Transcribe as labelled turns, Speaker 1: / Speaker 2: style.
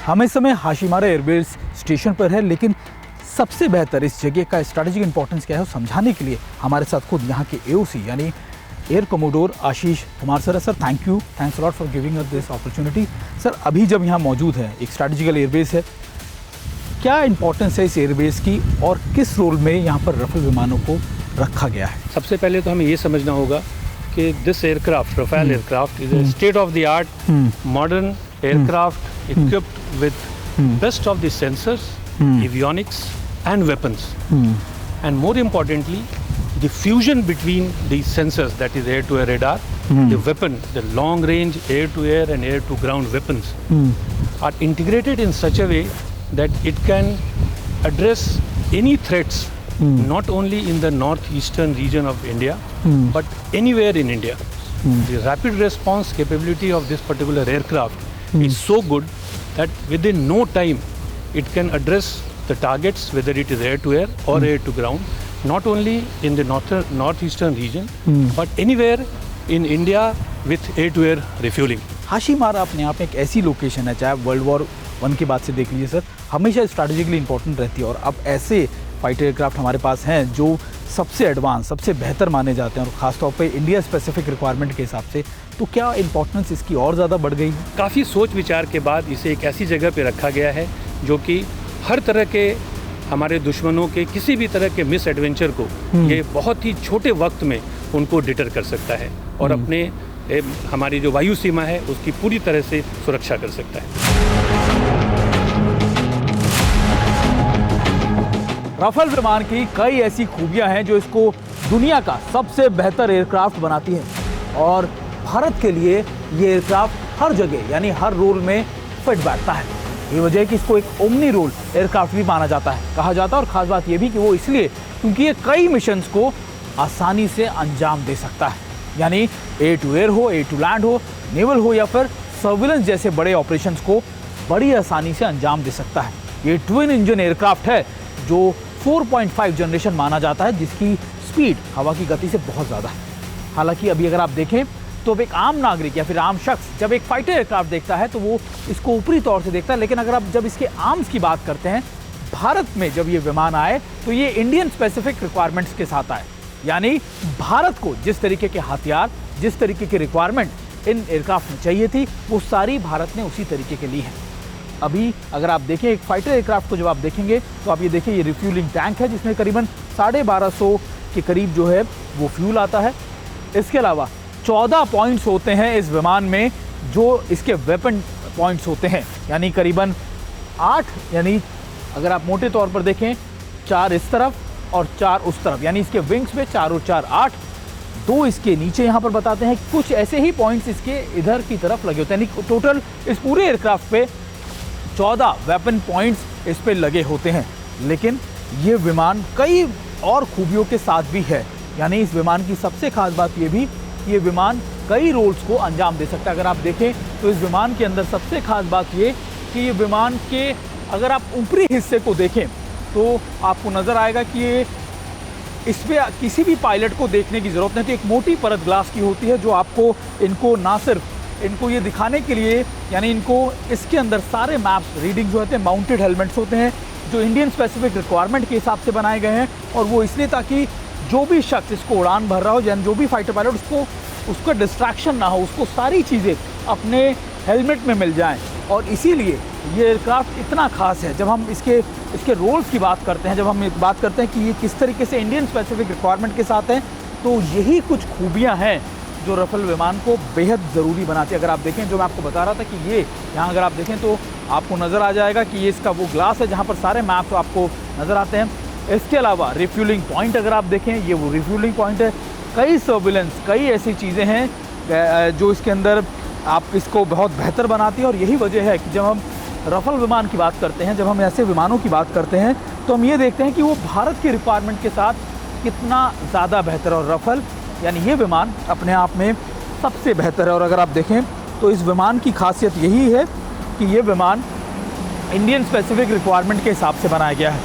Speaker 1: हम इस समय हाशिमारा एयरबेस स्टेशन पर है, लेकिन सबसे बेहतर इस जगह का स्ट्रैटेजिक इंपॉर्टेंस क्या है समझाने के लिए हमारे साथ खुद यहाँ के एओसी यानी air commodore Ashish Kumar sir है। Sir thanks lot for giving us this opportunity. Sir अभी जब यहाँ मौजूद है, एक स्ट्रैटेजिकल एयरबेस है, क्या इंपॉर्टेंस है इस एयरबेस की और किस रोल में यहाँ पर रफेल विमानों को रखा गया है?
Speaker 2: सबसे पहले तो हमें ये समझना होगा कि this aircraft, Rafale aircraft, is a state of the art modern aircraft equipped with best of the sensors, avionics and weapons. And more importantly, the fusion between these sensors, that is air-to-air radar, the weapon, the long-range air-to-air and air-to-ground weapons are integrated in such a way that it can address any threats, not only in the northeastern region of India, but anywhere in India. The rapid response capability of this particular aircraft is so good that within no time it can address the targets, whether it is air-to-air or air-to-ground, not only in the northeastern region, but anywhere in India with air-to-air refueling.
Speaker 1: Hasimara अपने आप में एक ऐसी location है, चाहे world war 1 के बाद से देख लीजिए सर, हमेशा स्ट्रैटेजिकली इंपॉर्टेंट रहती है। और अब ऐसे फाइटर एयरक्राफ्ट हमारे पास हैं जो सबसे एडवांस, सबसे बेहतर माने जाते हैं और ख़ासतौर पे इंडिया स्पेसिफिक रिक्वायरमेंट के हिसाब से, तो क्या इंपॉर्टेंस इसकी और ज़्यादा बढ़ गई?
Speaker 2: काफ़ी सोच विचार के बाद इसे एक ऐसी जगह पे रखा गया है जो कि हर तरह के हमारे दुश्मनों के किसी भी तरह के मिस एडवेंचर को ये बहुत ही छोटे वक्त में उनको डिटर कर सकता है और अपने हमारी जो वायु सीमा है उसकी पूरी तरह से सुरक्षा कर सकता है।
Speaker 1: राफेल विमान की कई ऐसी खूबियां हैं जो इसको दुनिया का सबसे बेहतर एयरक्राफ्ट बनाती है और भारत के लिए ये एयरक्राफ्ट हर जगह यानी हर रोल में फिट बैठता है। ये वजह है कि इसको एक ओमनी रोल एयरक्राफ्ट भी माना जाता है, कहा जाता है। और ख़ास बात ये भी कि वो इसलिए क्योंकि ये कई मिशंस को आसानी से अंजाम दे सकता है, यानी एयर टू एयर हो, एयर टू लैंड हो, नेवल हो या फिर सर्विलेंस जैसे बड़े ऑपरेशंस को बड़ी आसानी से अंजाम दे सकता है। ये ट्विन इंजन एयरक्राफ्ट है जो 4.5 जनरेशन माना जाता है, जिसकी स्पीड हवा की गति से बहुत ज़्यादा है। हालांकि अभी अगर आप देखें तो अब एक आम नागरिक या फिर आम शख्स जब एक फाइटर एयरक्राफ्ट देखता है तो वो इसको ऊपरी तौर से देखता है, लेकिन अगर आप जब इसके आर्म्स की बात करते हैं, भारत में जब ये विमान आए तो ये इंडियन स्पेसिफिक रिक्वायरमेंट्स के साथ आए, यानी भारत को जिस तरीके के हथियार, जिस तरीके की रिक्वायरमेंट इन एयरक्राफ्ट में चाहिए थी, वो सारी भारत ने उसी तरीके के ली है। अभी अगर आप देखें एक फाइटर एयरक्राफ्ट को जब आप देखेंगे तो आप ये देखें, ये रिफ्यूलिंग टैंक है जिसमें करीबन 1250 के करीब जो है वो फ्यूल आता है। इसके अलावा 14 पॉइंट्स होते हैं इस विमान में जो इसके वेपन पॉइंट्स होते हैं, यानी करीबन 8, यानी अगर आप मोटे तौर पर देखें 4 इस तरफ और 4 उस तरफ, यानी इसके विंग्स में 4 और 4 8, 2 इसके नीचे यहाँ पर बताते हैं। कुछ ऐसे ही पॉइंट्स इसके इधर की तरफ लगे होते हैं, यानी टोटल इस पूरे एयरक्राफ्ट पे 14 वेपन पॉइंट्स इस पे लगे होते हैं। लेकिन ये विमान कई और खूबियों के साथ भी है, यानी इस विमान की सबसे खास बात ये भी, ये विमान कई रोल्स को अंजाम दे सकता है। अगर आप देखें तो इस विमान के अंदर सबसे खास बात ये कि ये विमान के अगर आप ऊपरी हिस्से को देखें तो आपको नज़र आएगा कि ये इस पर किसी भी पायलट को देखने की ज़रूरत नहीं थी। एक मोटी परत ग्लास की होती है जो आपको इनको ना सिर्फ इनको ये दिखाने के लिए, यानी इनको इसके अंदर सारे मैप्स रीडिंग्स होते हैं, माउंटेड हेलमेट्स होते हैं जो इंडियन स्पेसिफिक रिक्वायरमेंट के हिसाब से बनाए गए हैं। और वो इसलिए ताकि जो भी शख्स इसको उड़ान भर रहा हो, यानी जो भी फाइटर पायलट, उसका डिस्ट्रैक्शन ना हो, उसको सारी चीज़ें अपने हेलमेट में मिल जाएं। और इसीलिए ये एयरक्राफ्ट इतना खास है। जब हम इसके रोल्स की बात करते हैं, जब हम बात करते हैं कि ये किस तरीके से इंडियन स्पेसिफिक रिक्वायरमेंट के साथ हैं, तो यही कुछ खूबियाँ हैं जो रफेल विमान को बेहद ज़रूरी बनाती है। अगर आप देखें, जो मैं आपको बता रहा था कि ये यहाँ अगर आप देखें तो आपको नज़र आ जाएगा कि ये इसका वो ग्लास है जहाँ पर सारे मैप्स आपको नज़र आते हैं। इसके अलावा रिफ्यूलिंग पॉइंट अगर आप देखें, ये वो रिफ्यूलिंग पॉइंट है। कई सर्विलेंस, कई ऐसी चीज़ें हैं जो इसके अंदर आप इसको बहुत बेहतर बनाती है। और यही वजह है कि जब हम रफेल विमान की बात करते हैं, जब हम ऐसे विमानों की बात करते हैं, तो हम ये देखते हैं कि वो भारत की रिक्वायरमेंट के साथ कितना ज़्यादा बेहतर है। और रफेल यानी ये विमान अपने आप में सबसे बेहतर है। और अगर आप देखें तो इस विमान की खासियत यही है कि ये विमान इंडियन स्पेसिफिक रिक्वायरमेंट के हिसाब से बनाया गया है।